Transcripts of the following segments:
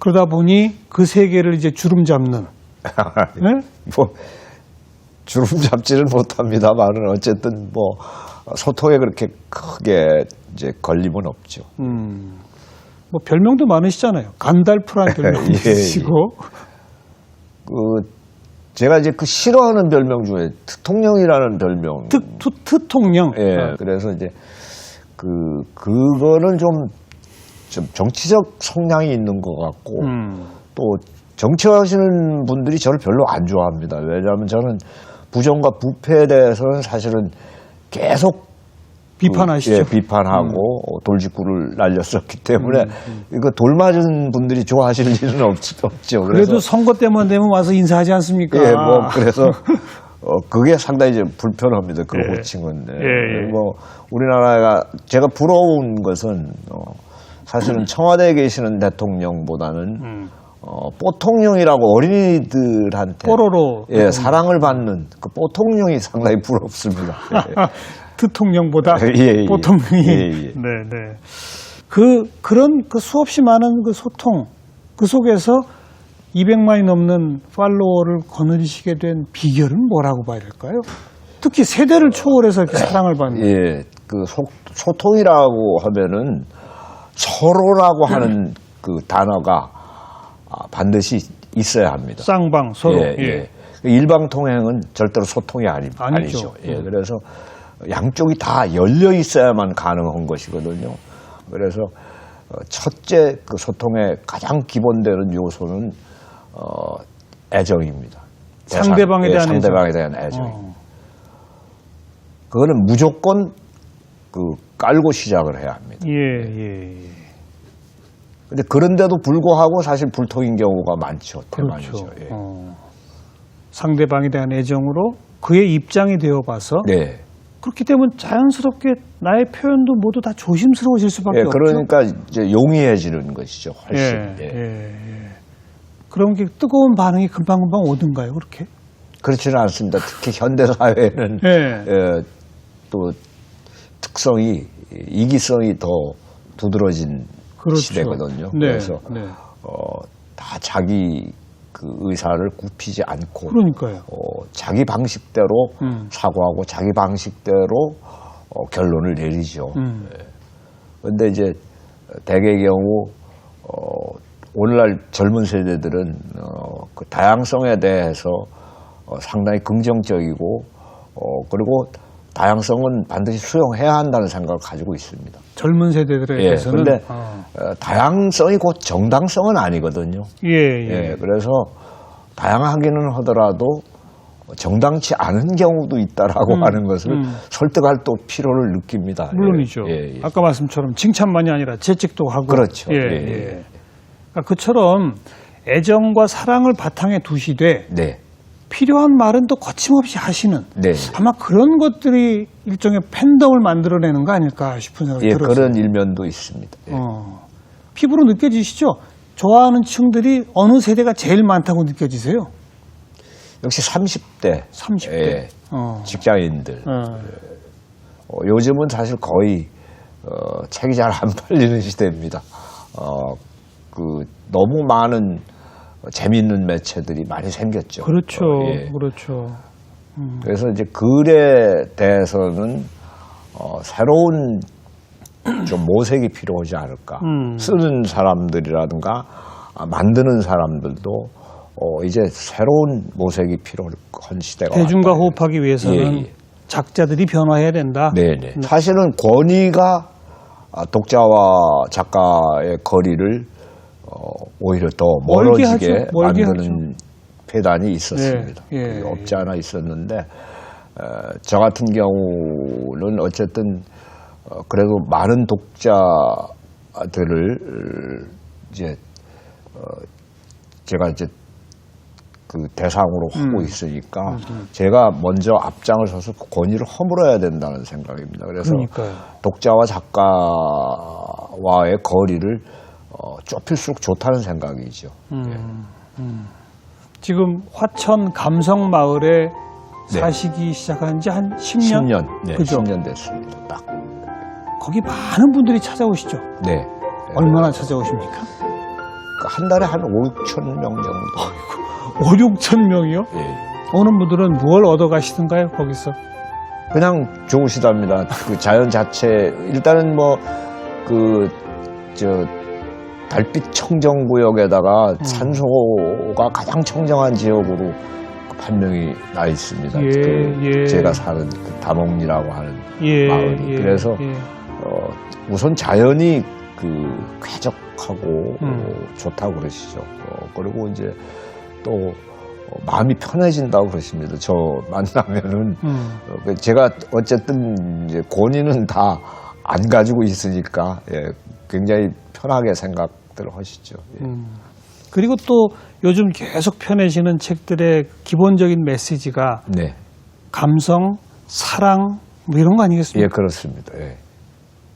그러다 보니 그 세계를 이제 주름 잡는. 네? 뭐 주름 잡지는 못합니다만은 어쨌든 뭐 소통에 그렇게 크게 이제 걸림은 없죠. 뭐 별명도 많으시잖아요. 간달프라는 별명도 예, 있으시고. 그 제가 이제 그 싫어하는 별명 중에 트통령이라는 별명. 트통령. 예. 그래서 이제 그거는 좀 정치적 성향이 있는 것 같고 또 정치하시는 분들이 저를 별로 안 좋아합니다. 왜냐하면 저는 부정과 부패에 대해서는 사실은 계속 비판하시죠. 예, 비판하고 돌직구를 날렸었기 때문에 이거 돌 맞은 분들이 좋아하실 일은 없죠. 그래도 선거 때만 되면 와서 인사하지 않습니까? 예, 뭐 그래서 그게 상당히 이제 불편합니다. 그 예. 호칭은. 네. 예. 뭐 우리나라가 제가 부러운 것은 사실은 청와대에 계시는 대통령보다는 뽀통령이라고 어린이들한테 뽀로로 예, 사랑을 받는 그 뽀통령이 상당히 부럽습니다. 예. 트통령보다 예. 뽀통령이. 예. 네. 그런 그 수없이 많은 그 소통 그 속에서 200만이 넘는 팔로워를 거느리시게 된 비결은 뭐라고 봐야 될까요? 특히 세대를 초월해서 이렇게 사랑을 받는. 예, 그 소통이라고 하면은 서로라고 하는 그 단어가 반드시 있어야 합니다. 쌍방 서로. 예. 일방통행은 절대로 소통이 아니죠. 예, 그래서 양쪽이 다 열려 있어야만 가능한 것이거든요. 그래서 첫째 그 소통의 가장 기본되는 요소는 애정입니다. 상대방에 대한 상대방에 대한 애정. 그거는 무조건 깔고 시작을 해야 합니다. 예. 근데 그런데도 불구하고 사실 불통인 경우가 많죠. 그렇죠. 대만이죠. 예. 상대방에 대한 애정으로 그의 입장이 되어봐서 네. 그렇기 때문에 자연스럽게 나의 표현도 모두 다 조심스러워질 수밖에 예, 없죠. 그러니까 이제 용이해지는 것이죠. 훨씬. 그런 게 뜨거운 반응이 금방금방 오든가요, 그렇게? 그렇지는 않습니다. 특히 현대 사회는 또 특성이 이기성이 더 두드러진 그렇죠. 시대거든요. 네. 그래서 다 자기 그 의사를 굽히지 않고 그러니까요. 자기 방식대로 사고하고 자기 방식대로 결론을 내리죠. 그런데 이제 대개의 경우 오늘날 젊은 세대들은 그 다양성에 대해서 상당히 긍정적이고 그리고 다양성은 반드시 수용해야 한다는 생각을 가지고 있습니다. 젊은 세대들에 대해서는. 그런데 다양성이 곧 정당성은 아니거든요. 예. 그래서 다양하기는 하더라도 정당치 않은 경우도 있다라고 하는 것을 설득할 또 필요를 느낍니다. 물론이죠. 아까 말씀처럼 칭찬만이 아니라 재직도 하고. 그렇죠. 그러니까 그처럼 애정과 사랑을 바탕에 두시되 네. 필요한 말은 또 거침없이 하시는 네. 아마 그런 것들이 일종의 팬덤을 만들어내는 거 아닐까 싶은 생각이 들었어요. 그런 일면도 있습니다. 피부로 느껴지시죠? 좋아하는 층들이 어느 세대가 제일 많다고 느껴지세요? 역시 30대. 30대. 직장인들. 요즘은 사실 거의 책이 잘 안 팔리는 시대입니다. 너무 많은 재미있는 매체들이 많이 생겼죠. 그렇죠. 그렇죠. 그래서 이제 글에 대해서는 새로운 좀 모색이 필요하지 않을까. 쓰는 사람들이라든가 만드는 사람들도 이제 새로운 모색이 필요한 시대가 대중과 왔다. 호흡하기 위해서는 작자들이 변화해야 된다. 네네. 사실은 권위가 독자와 작가의 거리를 오히려 더 멀어지게 만드는 폐단이 있었습니다. 그게 없지 않아 있었는데 저 같은 경우는 어쨌든 그래도 많은 독자들을 이제 제가 이제 그 대상으로 하고 있으니까 제가 먼저 앞장을 서서 그 권위를 허물어야 된다는 생각입니다. 그래서 그러니까요. 독자와 작가와의 거리를 좁힐수록 좋다는 생각이죠. 지금 화천 감성마을에 사시기 시작한 지 한 10년? 10년. 네, 그죠? 10년 됐습니다. 딱. 거기 많은 분들이 찾아오시죠? 네. 얼마나 찾아오십니까? 한 달에 한 5, 6천 명 정도. 5, 6천 명이요? 예. 오는 분들은 뭘 얻어 가시던가요, 거기서? 그냥 좋으시답니다. 그 자연 자체, 일단은 뭐, 달빛 청정구역에다가 산소가 가장 청정한 지역으로 판명이 나 있습니다. 제가 사는 그 다목리라고 하는 마을이. 그래서 우선 자연이 쾌적하고 좋다고 그러시죠. 그리고 이제 또 마음이 편해진다고 그러십니다. 저 만나면은 제가 어쨌든 이제 권위는 다 안 가지고 있으니까 굉장히 편하게 생각들 하시죠. 그리고 또 요즘 계속 펴내시는 책들의 기본적인 메시지가 네. 감성, 사랑 뭐 이런 거 아니겠습니까? 예, 그렇습니다. 예.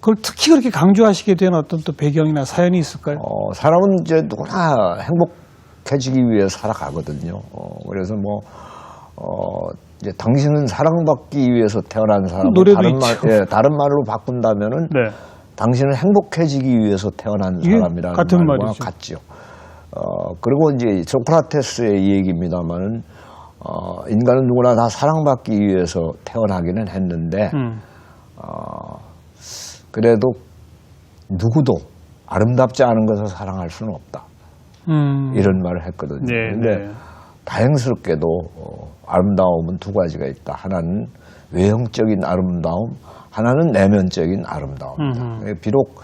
그걸 특히 그렇게 강조하시게 된 어떤 또 배경이나 사연이 있을까요? 사람은 이제 누구나 행복해지기 위해 살아가거든요. 그래서 뭐, 이제 당신은 사랑받기 위해서 태어난 사람. 노래도 있죠. 다른 말로 바꾼다면은, 네. 당신은 행복해지기 위해서 태어난 사람이라는 같은 말과 말이죠. 같죠. 그리고 이제 소크라테스의 이 얘기입니다만은, 인간은 누구나 다 사랑받기 위해서 태어나기는 했는데, 그래도 누구도 아름답지 않은 것을 사랑할 수는 없다. 이런 말을 했거든요. 네, 근데 네. 다행스럽게도 아름다움은 두 가지가 있다. 하나는 외형적인 아름다움, 하나는 내면적인 아름다움이다. 비록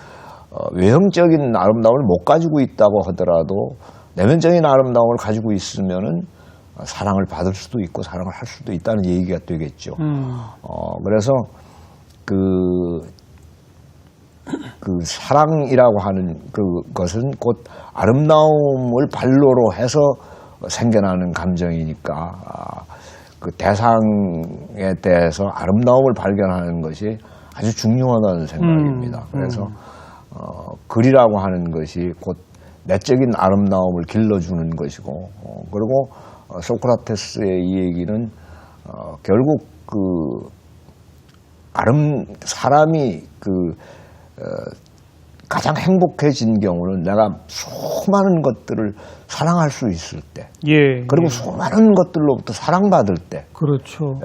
외형적인 아름다움을 못 가지고 있다고 하더라도 내면적인 아름다움을 가지고 있으면은 사랑을 받을 수도 있고 사랑을 할 수도 있다는 얘기가 되겠죠. 그래서 그 사랑이라고 하는 그것은 곧 아름다움을 발로로 해서 생겨나는 감정이니까 그 대상에 대해서 아름다움을 발견하는 것이 아주 중요하다는 생각입니다. 그래서 글이라고 하는 것이 곧 내적인 아름다움을 길러주는 것이고 그리고 소크라테스의 이 얘기는 결국 사람이 가장 행복해진 경우는 내가 수많은 것들을 사랑할 수 있을 때, 그리고 수많은 것들로부터 사랑받을 때, 그렇죠.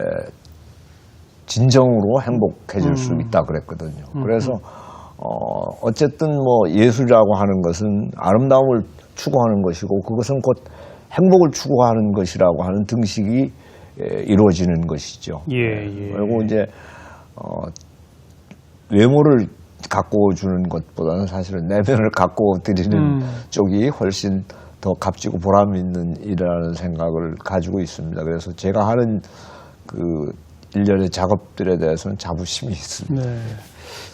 진정으로 행복해질 수 있다 그랬거든요. 그래서 어쨌든 뭐 예술이라고 하는 것은 아름다움을 추구하는 것이고 그것은 곧 행복을 추구하는 것이라고 하는 등식이 이루어지는 것이죠. 그리고 이제 외모를 가꾸어 주는 것보다는 사실은 내면을 가꾸어 드리는 쪽이 훨씬 더 값지고 보람 있는 일이라는 생각을 가지고 있습니다. 그래서 제가 하는 일련의 작업들에 대해서는 자부심이 있습니다. 네.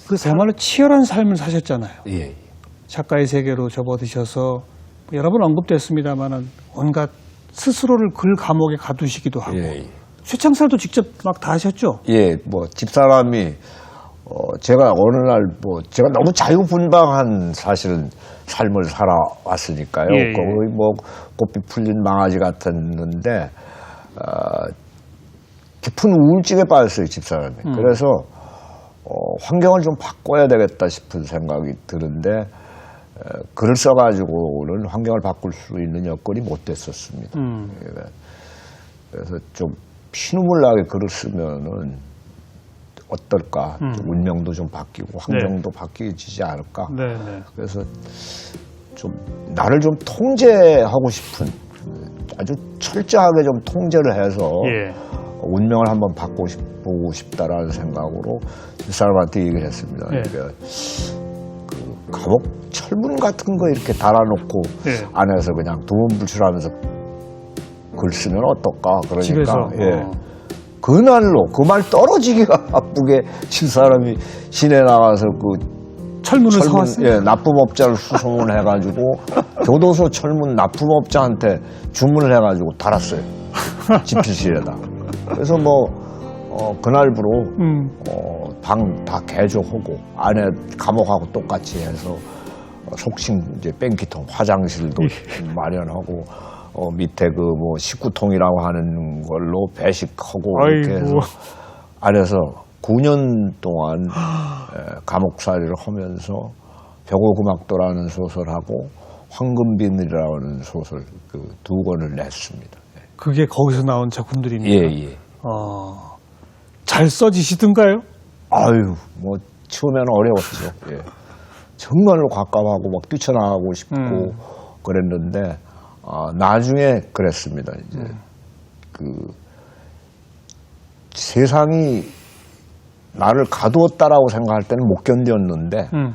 그야말로 치열한 삶을 사셨잖아요. 예. 작가의 세계로 접어드셔서 여러 번 언급됐습니다만은 온갖 스스로를 글 감옥에 가두시기도 하고 쇠창살도 직접 막 다 하셨죠? 예, 뭐 집사람이 제가 어느 날 제가 너무 자유분방한 사실은 삶을 살아왔으니까요. 거의 뭐 꽃비 풀린 망아지 같았는데 깊은 우울증에 빠졌어요, 집사람이. 그래서 환경을 좀 바꿔야 되겠다 싶은 생각이 드는데 글을 써가지고는 환경을 바꿀 수 있는 여건이 못 됐었습니다. 그래서 좀 피눈물 나게 글을 쓰면은 어떨까? 좀 운명도 좀 바뀌고 환경도 바뀌어지지 않을까? 그래서 좀 나를 좀 통제하고 싶은 아주 철저하게 좀 통제를 해서 운명을 한번 바꾸고 싶다라는 생각으로 사람한테 얘기를 했습니다. 그러니까 감옥 철문 같은 거 이렇게 달아놓고 안에서 그냥 두문불출하면서 글 쓰면 어떨까? 그러니까 집에서. 그날로 그 말 떨어지기가 바쁘게 집사람이 시내 나가서 철문을 사왔어요. 납품업자를 수소문해가지고 교도소 철문 납품업자한테 주문을 해가지고 달았어요. 집필실에다. 그래서 그날부로 방 다 개조하고 안에 감옥하고 똑같이 해서 속칭 이제 뺑기통 화장실도 마련하고 밑에 식구통이라고 하는 걸로 배식하고 이렇게 해서 안에서 9년 동안 감옥살이를 하면서 벽오금악도라는 소설하고 황금비늘이라는 소설 그 2권을 냈습니다. 그게 거기서 나온 작품들입니까? 예, 예. 잘 써지시던가요? 아유, 뭐 처음에는 어려웠죠. 예. 정말로 가깝하고 막 뛰쳐나가고 싶고 그랬는데 나중에 그랬습니다. 이제 그 세상이 나를 가두었다라고 생각할 때는 못 견뎠는데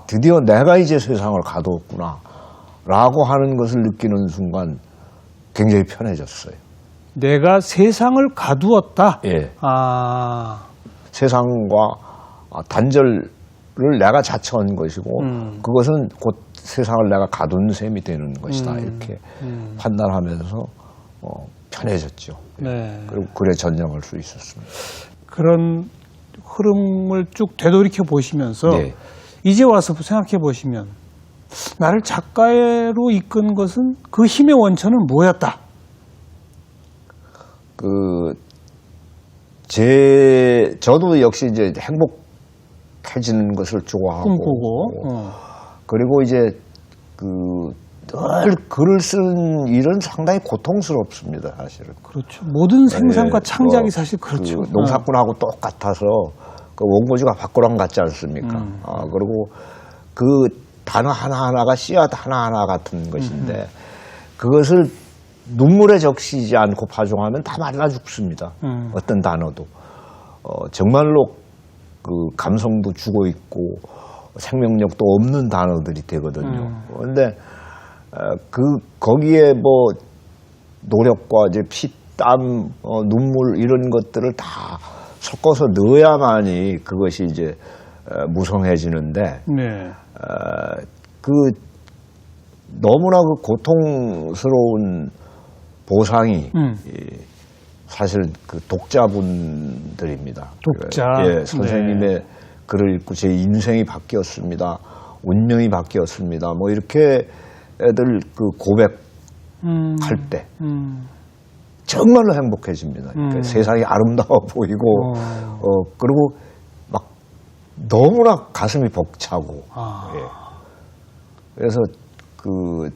드디어 내가 이제 세상을 가두었구나라고 하는 것을 느끼는 순간 굉장히 편해졌어요. 내가 세상을 가두었다. 예. 세상과 단절을 내가 자처한 것이고 그것은 곧 세상을 내가 가둔 셈이 되는 것이다. 이렇게 판단하면서 편해졌죠. 네. 그리고 글에 전념할 수 있었습니다. 그런 흐름을 쭉 되돌이켜 보시면서 네. 이제 와서 생각해 보시면 나를 작가로 이끈 것은 그 힘의 원천은 뭐였다? 저도 역시 이제 행복해지는 것을 좋아하고 꿈꾸고. 그리고 이제 늘 글을 쓰는 일은 상당히 고통스럽습니다, 사실은. 그렇죠. 모든 생산과 네, 창작이 사실 그렇죠. 농사꾼하고 똑같아서 그 원고지가 밭고랑 같지 않습니까? 그리고 그 단어 하나하나가 씨앗 하나하나 같은 것인데 그것을 눈물에 적시지 않고 파종하면 다 말라 죽습니다. 어떤 단어도. 정말로 그 감성도 죽어 있고 생명력도 없는 단어들이 되거든요. 그런데 거기에 뭐 노력과 이제 피, 땀, 눈물 이런 것들을 다 섞어서 넣어야만이 그것이 이제 무성해지는데 네. 너무나 그 고통스러운 보상이 사실 그 독자분들입니다. 독자. 예, 선생님의 글을 읽고 제 인생이 바뀌었습니다. 운명이 바뀌었습니다. 뭐 이렇게 애들 그 고백할 때 정말로 행복해집니다. 그러니까 세상이 아름다워 보이고 그리고 막 너무나 가슴이 벅차고 예. 그래서 그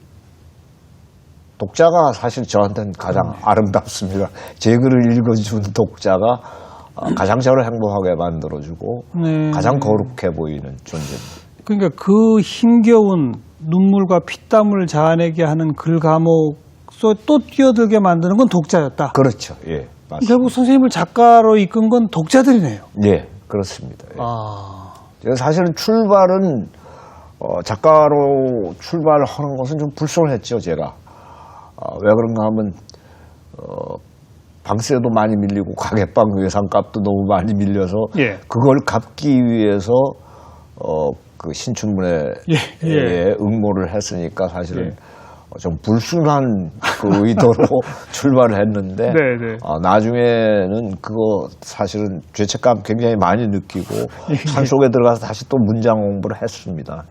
독자가 사실 저한테는 가장 아름답습니다. 제 글을 읽어준 독자가 가장 저를 행복하게 만들어주고 가장 거룩해 보이는 존재입니다. 그러니까 그 힘겨운 눈물과 피땀을 자아내게 하는 글 감옥 속 또 뛰어들게 만드는 건 독자였다. 그렇죠. 예, 맞습니다. 결국 선생님을 작가로 이끈 건 독자들이네요. 예, 그렇습니다. 예. 제가 사실은 출발은 작가로 출발하는 것은 좀 불손했죠, 제가. 왜 그런가 하면 방세도 많이 밀리고 가게방 외상값도 너무 많이 밀려서 예. 그걸 갚기 위해서 그 신춘문예에 응모를 했으니까 사실은 좀 불순한 그 의도로 출발을 했는데 나중에는 그거 사실은 죄책감 굉장히 많이 느끼고 산속에 들어가서 다시 또 문장 공부를 했습니다.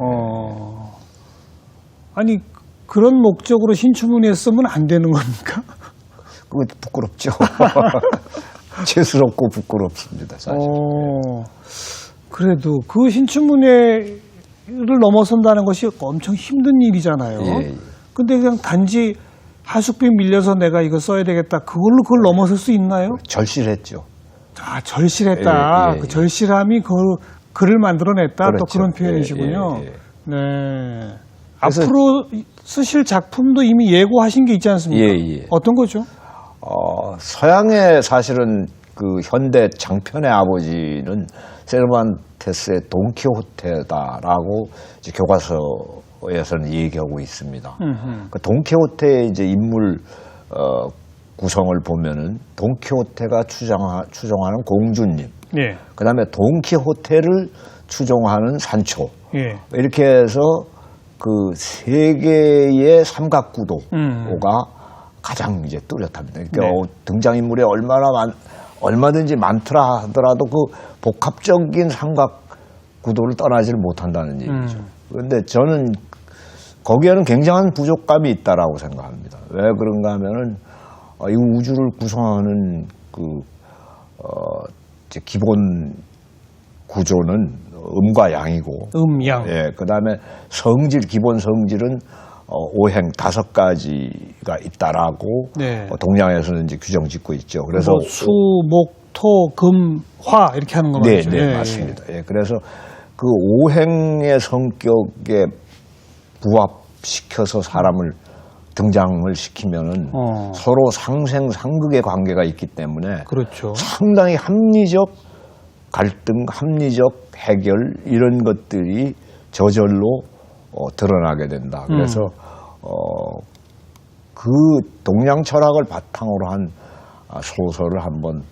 아니 그런 목적으로 신춘문예 쓰면 안 되는 겁니까? 그거 부끄럽죠. 죄스럽고 부끄럽습니다, 사실. 그래도 그 신춘문예를 넘어선다는 것이 엄청 힘든 일이잖아요. 근데 그냥 단지 하숙비 밀려서 내가 이거 써야 되겠다. 그걸 넘어설 수 있나요? 절실했죠. 절실했다. 그 절실함이 그 글을 만들어냈다. 그렇죠. 또 그런 표현이시군요. 네. 앞으로 쓰실 작품도 이미 예고하신 게 있지 않습니까? 어떤 거죠? 서양의 사실은 그 현대 장편의 아버지는 세르반테스의 돈키호테다라고 이제 교과서에서는 얘기하고 있습니다. 그 돈키호테의 이제 인물 구성을 보면은 돈키호테가 추종하는 공주님, 그다음에 돈키호테를 추종하는 산초, 이렇게 해서 그 세 개의 삼각구도가 가장 이제 뚜렷합니다. 그러니까 등장인물이 얼마든지 많더라 하더라도 그 복합적인 삼각구도를 떠나지를 못한다는 얘기죠. 그런데 저는 거기에는 굉장한 부족감이 있다라고 생각합니다. 왜 그런가 하면은 이 우주를 구성하는 그 이제 기본 구조는 음과 양이고, 양. 예, 그 다음에 성질, 기본 성질은 오행 5가지가 있다라고 네. 동양에서는 이제 규정 짓고 있죠. 그래서 뭐 수, 목, 토, 금, 화 이렇게 하는 거 네, 말이죠. 네, 맞습니다. 예, 그래서 그 오행의 성격에 부합시켜서 사람을 등장을 시키면은 서로 상생상극의 관계가 있기 때문에 그렇죠. 상당히 합리적 갈등, 합리적 해결 이런 것들이 저절로 드러나게 된다. 그래서 그 동양 철학을 바탕으로 한 소설을 한번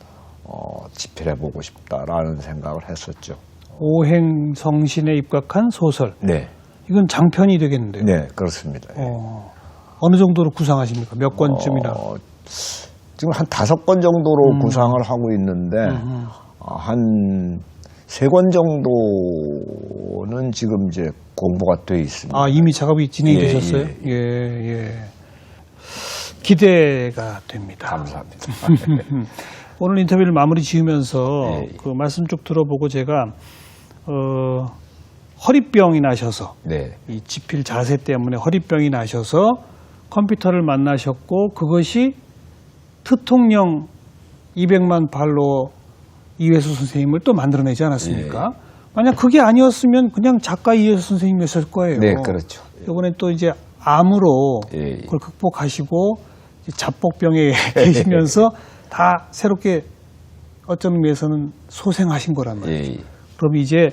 집필해 보고 싶다라는 생각을 했었죠. 오행 성신에 입각한 소설. 네, 이건 장편이 되겠는데요. 네, 그렇습니다. 예. 어느 정도로 구상하십니까? 몇 권쯤이나? 지금 한 5권 정도로 구상을 하고 있는데 한 3권 정도는 지금 이제 공부가 돼 있습니다. 아, 이미 작업이 진행이 예, 되셨어요? 예, 예. 기대가 됩니다. 감사합니다. 오늘 인터뷰를 마무리 지으면서 예. 그 말씀 쭉 들어보고 제가 허리병이 나셔서 네, 이 지필 자세 때문에 허리병이 나셔서 컴퓨터를 만나셨고 그것이 트통령 200만 팔로워 이회수 선생님을 또 만들어내지 않았습니까? 만약 그게 아니었으면 그냥 작가 이회수 선생님이었을 거예요. 네, 그렇죠. 이번에 또 이제 암으로 예. 그걸 극복하시고 이제 잡복병에 계시면서 다 새롭게 어떤 의미에서는 소생하신 거란 말이죠. 예. 그럼 이제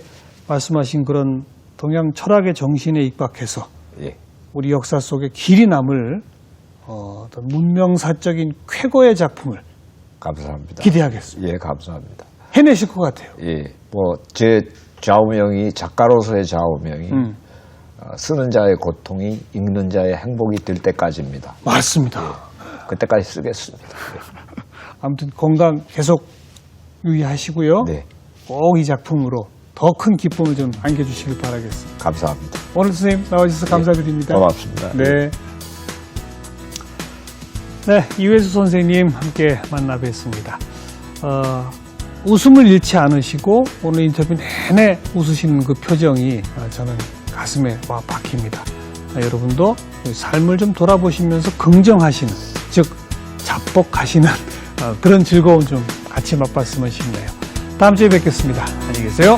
말씀하신 그런 동양 철학의 정신에 입각해서 예. 우리 역사 속에 길이 남을 어떤 문명사적인 쾌거의 작품을 감사합니다. 기대하겠습니다. 예, 감사합니다. 해내실 것 같아요. 예, 뭐 제 좌우명이 작가로서의 좌우명이 쓰는 자의 고통이 읽는 자의 행복이 될 때까지입니다. 맞습니다. 그때까지 쓰겠습니다. 아무튼 건강 계속 유의하시고요. 네, 꼭 이 작품으로 더 큰 기쁨을 좀 안겨주시길 바라겠습니다. 감사합니다. 오늘 선생님 나와주셔서 감사드립니다. 고맙습니다. 네. 네, 이회수 선생님 함께 만나 뵀습니다. 웃음을 잃지 않으시고 오늘 인터뷰 내내 웃으시는 그 표정이 저는 가슴에 와 박힙니다. 여러분도 삶을 좀 돌아보시면서 긍정하시는, 즉 자복하시는 그런 즐거움 좀 같이 맛봤으면 싶네요. 다음 주에 뵙겠습니다. 안녕히 계세요.